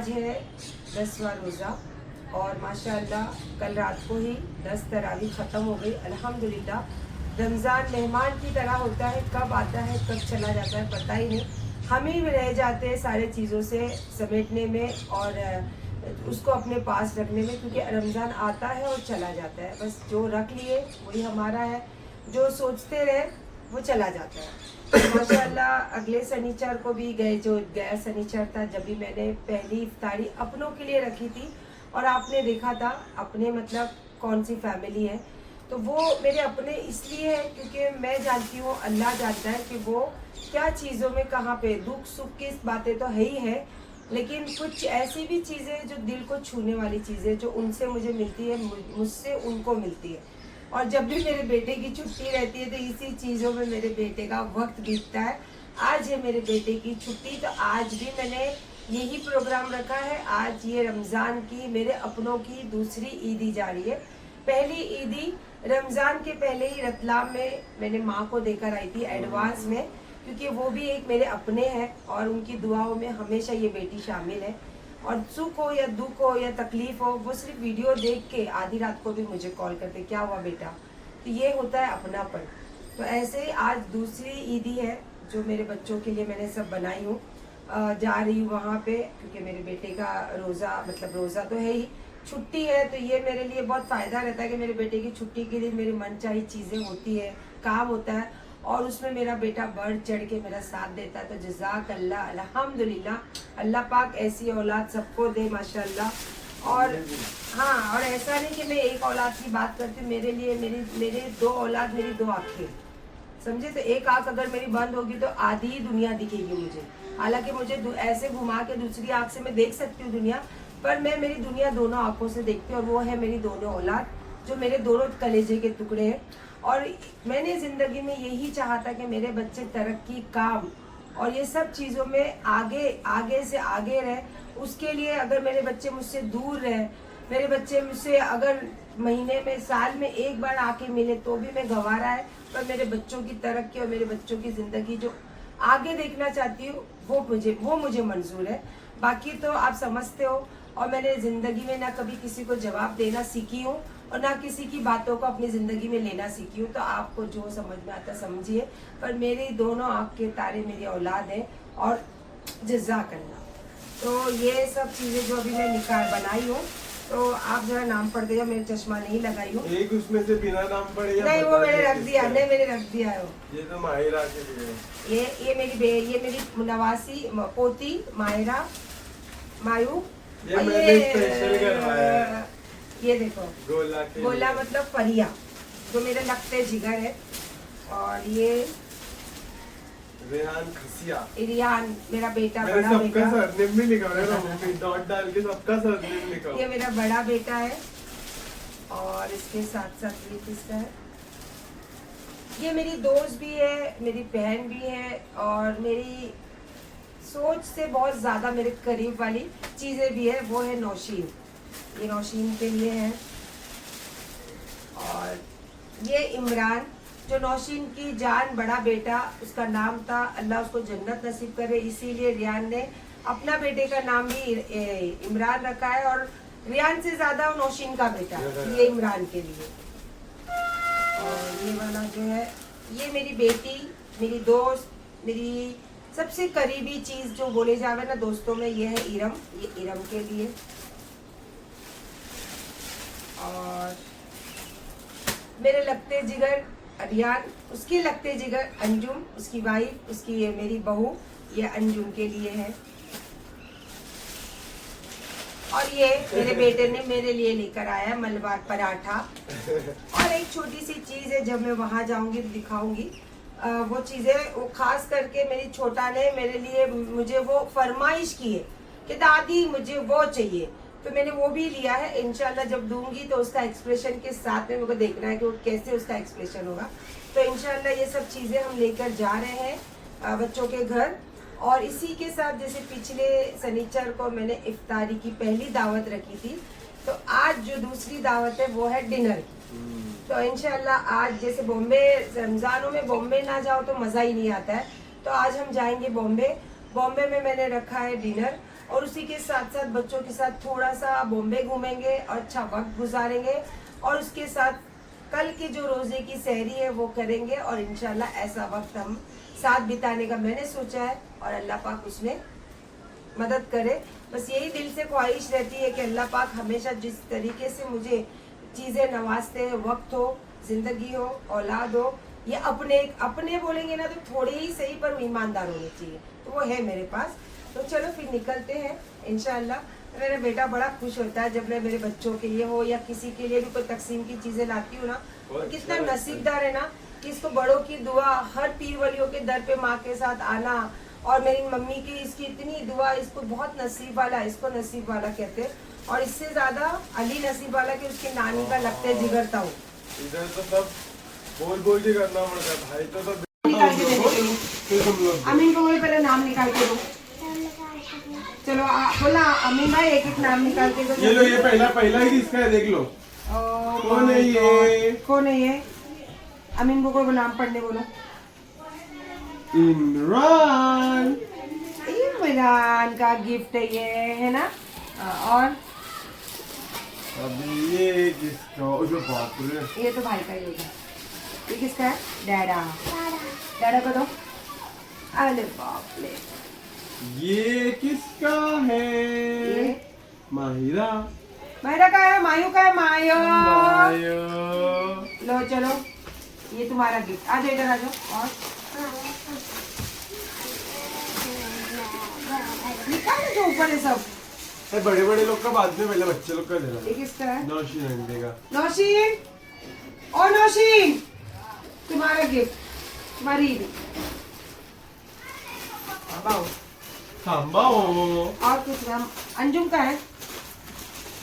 आज है 10वां रोज़ा और माशाअल्लाह कल रात को ही 10 तरावी ख़त्म हो गई। अल्हम्दुलिल्लाह रमज़ान मेहमान की तरह होता है, कब आता है कब चला जाता है पता ही नहीं। हम ही रह जाते हैं सारे चीज़ों से समेटने में और उसको अपने पास रखने में, क्योंकि रमज़ान आता है और चला जाता है। बस जो रख लिए वही हमारा है, जो सोचते रहे वो चला जाता है। माशाअल्लाह अगले शनिचर को भी गए, जो गया शनिचर था जब भी मैंने पहली इफ्तारी अपनों के लिए रखी थी और आपने देखा था अपने मतलब कौन सी फैमिली है, तो वो मेरे अपने इसलिए है क्योंकि मैं जानती हूँ, अल्लाह जानता है कि वो क्या चीज़ों में कहाँ पे दुख सुख की बातें तो है ही है, लेकिन कुछ ऐसी भी चीज़ें जो दिल को छूने वाली चीज़ें जो उनसे मुझे मिलती है, मुझसे उनको मिलती है। और जब भी मेरे बेटे की छुट्टी रहती है तो इसी चीज़ों में मेरे बेटे का वक्त बीतता है। आज है मेरे बेटे की छुट्टी, तो आज भी मैंने यही प्रोग्राम रखा है। आज ये रमज़ान की मेरे अपनों की दूसरी ईदी जा रही है। पहली ईदी रमज़ान के पहले ही रतलाम में मैंने माँ को देकर आई थी एडवांस में, क्योंकि वो भी एक मेरे अपने हैं और उनकी दुआओं में हमेशा ये बेटी शामिल है। और सुख हो या दुख हो या तकलीफ हो, वो सिर्फ वीडियो देख के आधी रात को भी मुझे कॉल करते, क्या हुआ बेटा। तो ये होता है अपनापन। तो ऐसे ही आज दूसरी ईदी है जो मेरे बच्चों के लिए मैंने सब बनाई हूँ। जा रही हूँ वहाँ पे क्योंकि मेरे बेटे का रोज़ा, मतलब रोज़ा तो है ही, छुट्टी है, तो ये मेरे लिए बहुत फ़ायदा रहता है कि मेरे बेटे की छुट्टी के लिए मेरी मनचाही चीज़ें होती है, काम होता है और उसमें मेरा बेटा बढ़ चढ़ के मेरा साथ देता है। तो जज़ाक अल्लाह, अल्हम्दुलिल्लाह। अल्लाह पाक ऐसी औलाद सबको दे माशाल्लाह। और हाँ, और ऐसा नहीं कि मैं एक औलाद की बात करती हूँ, मेरे लिए मेरे दो औलाद मेरी दो आँखें, समझे। तो एक आँख अगर मेरी बंद होगी तो आधी ही दुनिया दिखेगी मुझे। हालांकि मुझे ऐसे घुमा के दूसरी आँख से मैं देख सकती हूँ दुनिया, पर मैं मेरी दुनिया दोनों आँखों से देखती हूँ और वो है मेरी दोनों औलाद जो मेरे दोनों कलेजे के टुकड़े हैं। और मैंने ज़िंदगी में यही चाहा था कि मेरे बच्चे तरक्की, काम और ये सब चीज़ों में आगे से आगे रहे। उसके लिए अगर मेरे बच्चे मुझसे दूर रहे, मेरे बच्चे मुझसे अगर महीने में साल में एक बार आके मिले तो भी मैं गंवारा है, पर मेरे बच्चों की तरक्की और मेरे बच्चों की ज़िंदगी जो आगे देखना चाहती हूँ वो मुझे मंजूर है। बाकी तो आप समझते हो। और मैंने ज़िंदगी में ना कभी किसी को जवाब देना सीखी हूँ और ना किसी की बातों को अपनी ज़िंदगी में लेना सीखी हूँ, तो आपको जो समझ में आता समझिए। पर मेरी दोनों आँख के तारे मेरी औलाद है और जज़ाकल्लाह। तो ये सब चीज़ें जो अभी मैं निकाल बनाई हूँ, तो आप जरा नाम पढ़ दिया, मेरे चश्मा नहीं लगाई हूँ। एक उसमें से बिना नाम पढ़े नहीं, वो मैंने रख दिया, नहीं मैंने रख दिया है। ये तो माहिरा के लिए। ये मेरी नवासी पोती माहिरा मायू। ये मैंने स्पेशल करवाया है। ये देखो गोला लिए। मतलब परिया, जो मेरे लगते जिगर है। और ये रेहान खसिया, इरियान मेरा बेटा, मैंने बड़ा सबका बेटा। सरनेम भी लिखा हुआ है, मम्मी डॉट डाल के सबका सरनेम लिखा हुआ ये है। मेरा बड़ा बेटा है और इसके साथ साथ ये किसका है, ये मेरी दोस्त भी है, मेरी बहन भी है और मेरी सोच से बहुत ज़्यादा मेरे करीब वाली चीज़ें भी है, वो है नौशीन। ये नौशीन के लिए है। और ये इमरान, जो नौशीन की जान बड़ा बेटा, उसका नाम था, अल्लाह उसको जन्नत नसीब करे, इसीलिए रियान ने अपना बेटे का नाम भी इमरान रखा है। और रियान से ज़्यादा नौशीन का बेटा, ये इमरान के लिए। और ये वाला जो है, ये मेरी बेटी, मेरी दोस्त, मेरी सबसे करीबी चीज़ जो बोले जावे ना दोस्तों में, ये है इरम। ये इरम के लिए। और मेरे लगते जिगर अरियान, उसके लगते जिगर अंजुम, उसकी वाइफ, उसकी ये मेरी बहू, ये अंजुम के लिए है। और ये मेरे बेटे ने मेरे लिए लेकर आया है मलबार पराठा। और एक छोटी सी चीज़ है, जब मैं वहाँ जाऊँगी तो दिखाऊंगी। वो चीज़ें, वो खास करके मेरी छोटा ने मेरे लिए मुझे वो फरमाइश की है कि दादी मुझे वो चाहिए, तो मैंने वो भी लिया है। इंशाल्लाह जब दूंगी तो उसका एक्सप्रेशन के साथ में मेरे को देखना है कि वो कैसे उसका एक्सप्रेशन होगा। तो इंशाल्लाह ये सब चीज़ें हम लेकर जा रहे हैं बच्चों के घर। और इसी के साथ जैसे पिछले शनिचर को मैंने इफ्तारी की पहली दावत रखी थी, तो आज जो दूसरी दावत है वो है डिनर की। तो इंशाल्लाह आज जैसे बॉम्बे, रमज़ानों में बॉम्बे ना जाओ तो मज़ा ही नहीं आता है, तो आज हम जाएंगे बॉम्बे। बॉम्बे में मैंने रखा है डिनर। और उसी के साथ साथ बच्चों के साथ थोड़ा सा बॉम्बे घूमेंगे और अच्छा वक्त गुजारेंगे, और उसके साथ कल की जो रोजे की सहरी है वो करेंगे, और इंशाल्लाह ऐसा वक्त हम साथ बिताने का मैंने सोचा है, और अल्लाह पाक उसमें मदद करे। बस यही दिल से ख्वाहिश रहती है कि अल्लाह पाक हमेशा जिस तरीके से मुझे चीज़ें नवाजते हैं, वक्त हो, जिंदगी हो, औलाद हो, ये अपने बोलेंगे ना तो थोड़े ही सही पर ईमानदार होने चाहिए, तो वो है मेरे पास। तो चलो फिर निकलते हैं इंशाल्लाह। मेरा बेटा बड़ा खुश होता है जब मैं मेरे बच्चों के लिए हो या किसी के लिए भी कोई तकसीम की चीज़ें लाती हूँ ना, तो कितना नसीबदार है ना कि इसको बड़ों की दुआ, हर पीर वलियों के दर पे माँ के साथ आना, और मेरी मम्मी की इसकी इतनी दुआ, इसको बहुत नसीब वाला, इसको नसीब वाला कहते हैं, और इससे ज्यादा अली नसीब वाला कि उसकी नानी का लगते जिगरता हो। इधर तो सब बोल के करना पड़ता है भाई, तो सब निकाल के देने के लिए अमीन को वही पहले नाम निकाल के दो। चलो बोला अमीन भाई एक एक नाम निकाल के दो। ये लो, ये पहला ही किसका है देख लो। कौन है ये? कौन है ये? अमीन को कोई नाम पढ़ने बोलो। इमरान। इमरान का गिफ्ट है ये, है ना। और अभी ये किसका? जो बाप रे, ये तो भाई का ही होगा। ये किसका है? डैडा। डैडा को दो। अरे बाप रे, ये किसका है? ये माहिरा। मायरा का है, मायू का है, मायो। मायो। लो चलो, ये तुम्हारा गिफ्ट। आ जाओ इधर आ जाओ। और निकाल दो ऊपर है सब। बड़े बड़े लोग का बाद में, पहले बच्चे लोग का देना। ये किसका है? नौशीन अंडे का। नौशीन, और नौशीन तुम्हारा गिफ्ट, तुम्हारी ईद। सांबाओ। और कुछ नाम? अंजुम का है,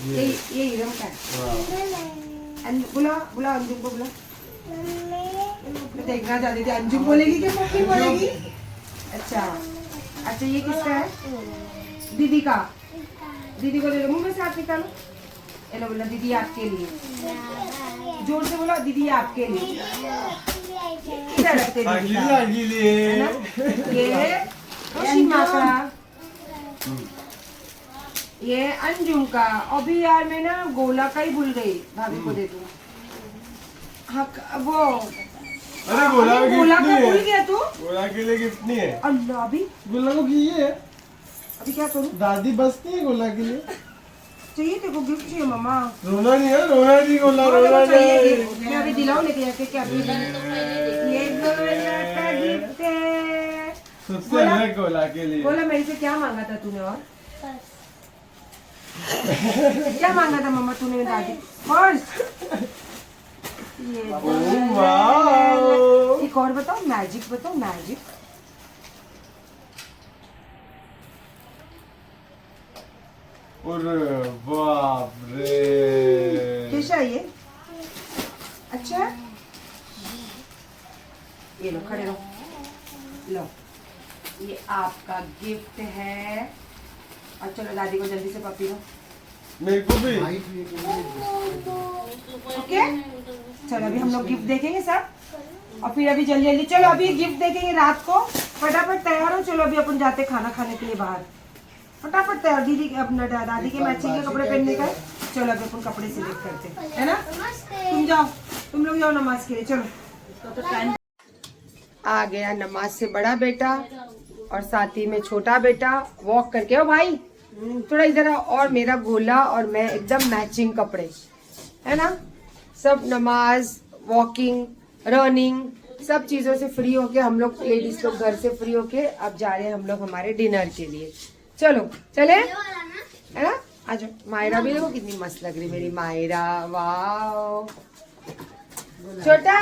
ये इरम का है। बुला बुला अंजुम को बुला। मैं देखना चाहती थी अंजुम बोलेगी कि मम्मी बोलेगी। अच्छा ये किसका है? दीदी का। दीदी को ले लो, मुंह में से हाथ निकालो। हेलो बोला, दीदी आपके लिए। जोर से बोला, दीदी आपके लिए। इधर रखते लिए। ये शीमा का, ये अंजुम का। अभी यार मैं ना गोला का ही भूल गई, भाभी को दे दूँ। हाँ वो, अरे गोला का गोला गिफ्ट का नहीं भूल है। गया तू। गोला के लिए गिफ्ट नहीं है। अल्लाह, अभी गोला को की है। अभी क्या करूँ? दादी बस नहीं है गोला के लिए। चाहिए तेरे को गिफ्ट? चाहिए मम्मा? रोना नहीं है, रोना नहीं, गोला रोना चाहिए। नहीं। मैं अभी दिलाऊं लेके जाके क्या? ये गोला का गिफ्ट है। सबसे अलग गोला के लिए। बोला मेरे से क्या मांगा था तूने? और क्या मांगा था मम्मा तूने? दादी फर्स्ट। ये वाओ। एक और बताओ, मैजिक बताओ, मैजिक। और बाप रे, कैसा है ये? अच्छा है? ये लो, खड़े रहो। लो, ये आपका गिफ्ट है। और चलो दादी को जल्दी से पपी दो। मेरे को भी। ओके, चलो अभी हम लोग गिफ्ट देखेंगे सब, और फिर अभी जल्दी जल्दी चलो अभी गिफ्ट देखेंगे रात को। फटाफट तैयार हो, चलो अभी अपन जाते खाना खाने के लिए बाहर। फटाफट तैयार। दीदी अपना दादी के मैचिंग के कपड़े पहनने का है। चलो अभी अपन कपड़े सिलेक्ट करते हैं, है ना। तुम जाओ, तुम लोग जाओ नमाज के लिए। चलो, आ गया नमाज से बड़ा बेटा और साथ ही में छोटा बेटा वॉक करके। ओ भाई थोड़ा इधर आओ। और मेरा गोला और मैं एकदम मैचिंग कपड़े, है ना। सब नमाज, वॉकिंग, रनिंग, सब चीज़ों से फ्री होके हम लोग लेडीज लोग घर से फ्री होके अब जा रहे हैं हम लोग हमारे डिनर के लिए। चलो चले, है ना। आ जाओ। मायरा भी देखो कितनी मस्त लग रही मेरी मायरा। वाह छोटा,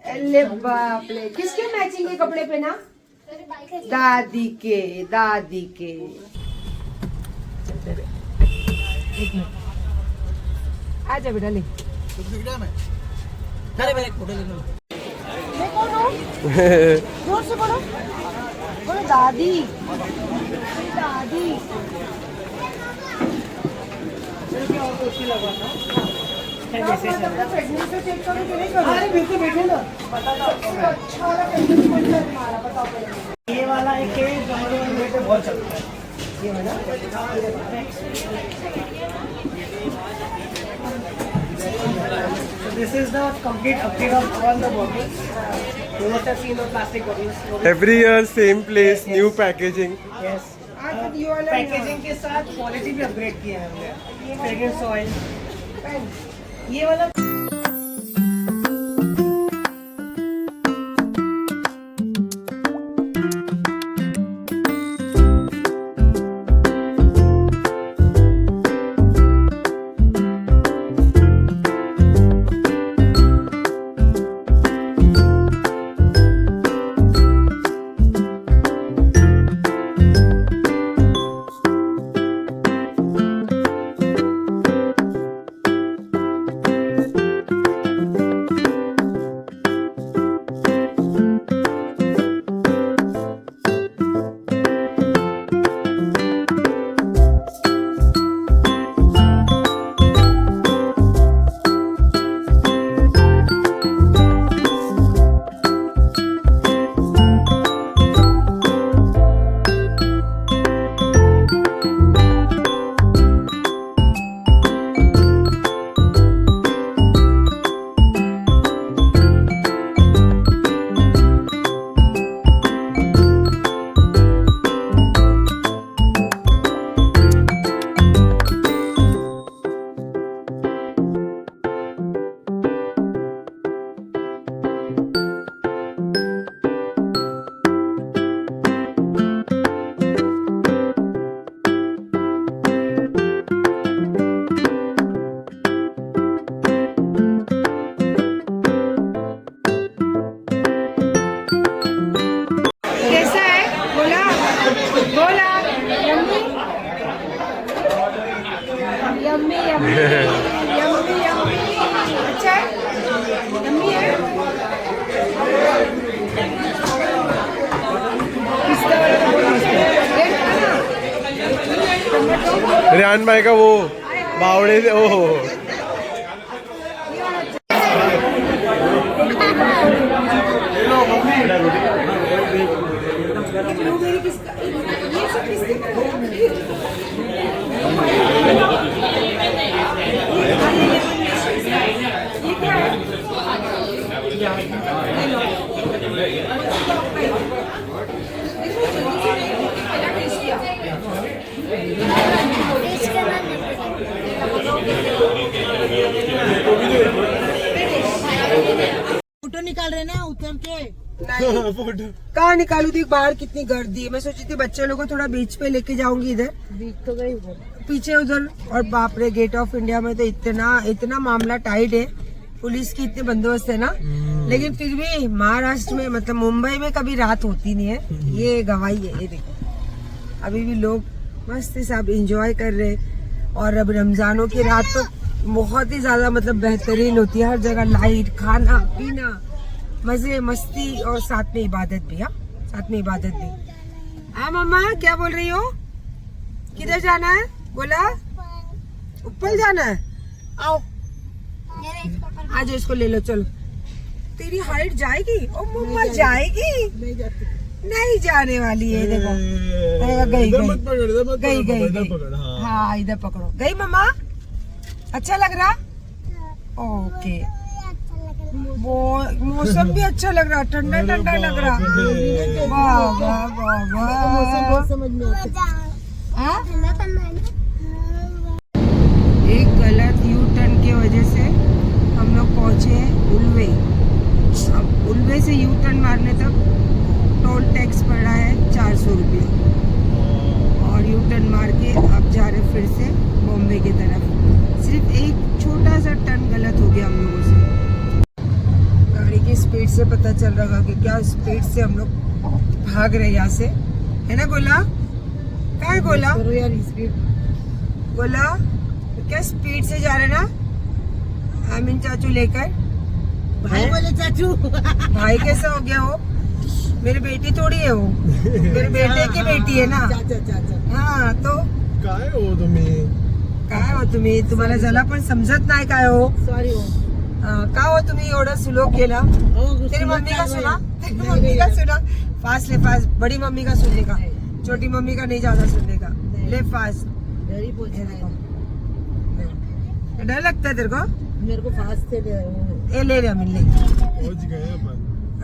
ले बाप ले। किसके मैचिंग के कपड़े पहना? दादी के, दादी के। आजा बेटा, ले। मैं कौन हूँ? जोर से बोलो, बोलो दादी, दादी। प्रेगनेंसी चेक करो कि नहीं करो? अरे बिल्कुल बैठे ना। अच्छा वाला प्रेगनेंसी कौन सा है तुम्हारा? बताओ पहले। ये वाला एक है जो हमारे बेटे बहुत चलता है। ये वाला This is the complete upgrade of all the bottles. You must have seen the plastic bottles. Every year same place, new packaging. Yes. आज ये वाला पैकेजिंग के साथ क्वालिटी भी अपग्रेड किया है हमने. Fragrance oil. ये वाला कैसा है बोला बोला यम्मी यम्मी यम्मी यम्मी अच्छा है यम्मी है पिस्ता वाला रेहान भाई का वो बावड़े से ओहो ब्लूबेरी किसका ये सब किसका ये क्या है फोटो निकाल रहे ना उतर के. कहाँ निकालू थी बाहर कितनी गर्दी है मैं सोची थी बच्चे लोगों को थोड़ा बीच पे लेके जाऊंगी इधर बीच तो गई उधर. पीछे उधर और बाप रे गेट ऑफ इंडिया में तो इतना मामला टाइट है पुलिस की इतने बंदोबस्त है ना लेकिन फिर भी महाराष्ट्र में मतलब मुंबई में कभी रात होती नहीं है ये गवाही है ये देखो अभी भी लोग मस्त सब एंजॉय कर रहे और अब रमजानों की रात तो बहुत ही ज्यादा मतलब बेहतरीन होती है हर जगह लाइट खाना पीना मजे मस्ती और साथ में इबादत भी हाँ साथ में इबादत भी हाँ मम्मा क्या बोल रही हो किधर जाना है बोला ऊपर जाना है आओ आज इसको ले लो चलो तेरी हाइट जाएगी ओ मम्मा जाएगी नहीं जाती. नहीं जाने वाली है देखो गई हाँ इधर पकड़ो गई मम्मा अच्छा लग रहा ओके वो मौसम भी अच्छा लग रहा ठंडा ठंडा लग रहा वाह वाह वाह वाह समझ में आता. हाँ? एक गलत यू टर्न की वजह से हम लोग पहुंचे हैं उल्वे अब उल्वे से यू टर्न मारने तक टोल टैक्स पड़ रहा है 400 रुपये और यू टर्न मार के अब जा रहे फिर से बॉम्बे की तरफ सिर्फ एक छोटा सा टर्न गलत हो गया हम लोगों से गाड़ी की स्पीड से पता चल रहा कि क्या स्पीड से हम लोग भाग रहे यहाँ से है ना गोला क्या है गोला करो यार स्पीड. गोला क्या स्पीड से जा रहे ना आमिन चाचू लेकर भाई बोले चाचू. भाई कैसा हो गया हो मेरी बेटी थोड़ी है वो मेरे बेटे की बेटी है ना चाचा चाचा. हाँ तो काय हो तुम्ही काय हो तुम्ही तुम्हाला जरा पण समजत नाही काय हो सॉरी हो. का हो तुम्ही एवढं सुलो केला तेरी मम्मी का सुना तेरी मम्मी का सुना फास्ट ले फास्ट बड़ी मम्मी का सुनने का छोटी मम्मी का नहीं ज्यादा सुनने का ले फास्ट। घर ही पहुंचे देखो। डर लगता है तेरे को? मेरे को फास्ट से ए ले ले अमिन ले। पहुंच गए अपन।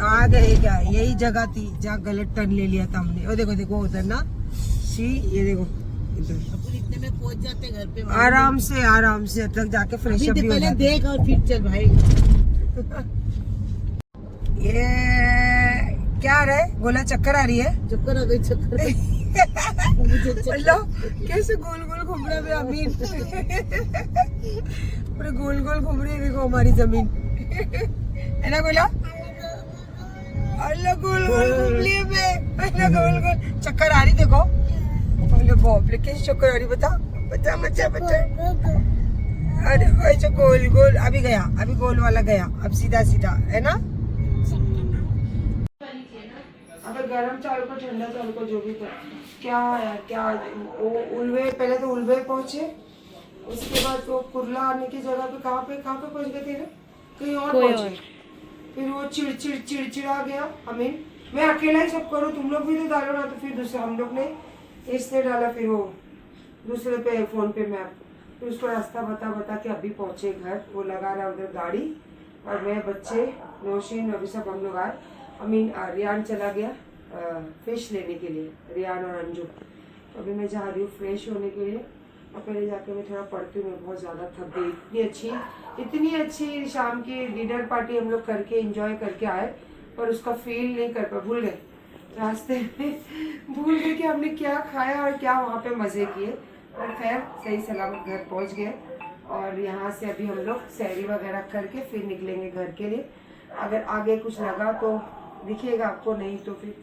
आ गए क्या? यही जगह थी जहाँ गलत टर्न ले लिया था हमने। ओ देखो देखो उधर ना सी, ये देखो इधर। इतने में पहुंच जाते घर पे। आराम से तक जाके फ्रेश अप भी हो पहले जाते। देख और फिर चल भाई। ये क्या आ रहा है? गोला चक्कर आ रही है? चक्कर आ गई चक्कर। मुझे चक्कर। मतलब कैसे गोल गोल घूम रहा है अमीन। पूरे गोल गोल घूम रही है देखो हमारी जमीन। है ना गोला? अल्लाह गोल गोल घूम लिए मैं। अल्लाह गोल गोल चक्कर आ रही देखो। अरे बाप रे कैसे चक्कर आ रही बता बता बच्चा बच्चा। अरे ऐसे गोल गोल अभी गया, अभी गोल वाला गया, अब सीधा सीधा है ना। अगर गर्म चावल को ठंडा चावल को जो भी कर क्या यार क्या वो उल्वे, पहले तो उल्वे पहुंचे, उसके बाद वो कुरला आने की जगह पे कहाँ पे पहुंच गए थे ना, कहीं और पहुंचे। फिर वो चिड़चिड़ा गया हमें, मैं अकेला ही सब करूँ, तुम लोग भी तो डालो ना। तो फिर दूसरा हम लोग ने इसने डाला, फिर वो दूसरे पे फोन पे मैप, फिर उसको रास्ता बता के अभी पहुंचे घर। वो लगा रहा उधर गाड़ी, और मैं बच्चे नौशीन अभी सब हम लोग आए। रियान चला गया फिश लेने के लिए, रियान और अंजू। तो अभी मैं जा रही हूँ फ्रेश होने के लिए, और पहले जाके मैं थोड़ा पढ़ती हूँ। मैं बहुत ज़्यादा थक गई। इतनी अच्छी शाम की डिनर पार्टी हम लोग करके एंजॉय करके आए, पर उसका फील नहीं कर पाए, भूल गए रास्ते में। भूल गए कि हमने क्या खाया और क्या वहाँ पे मज़े किए। पर खैर सही सलामत घर पहुँच गए, और यहाँ से अभी हम लोग सैरी वगैरह करके फिर निकलेंगे घर के लिए। अगर आगे कुछ लगा तो दिखेगा आपको, नहीं तो फिर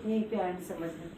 यहीं पे एंड समझ लें।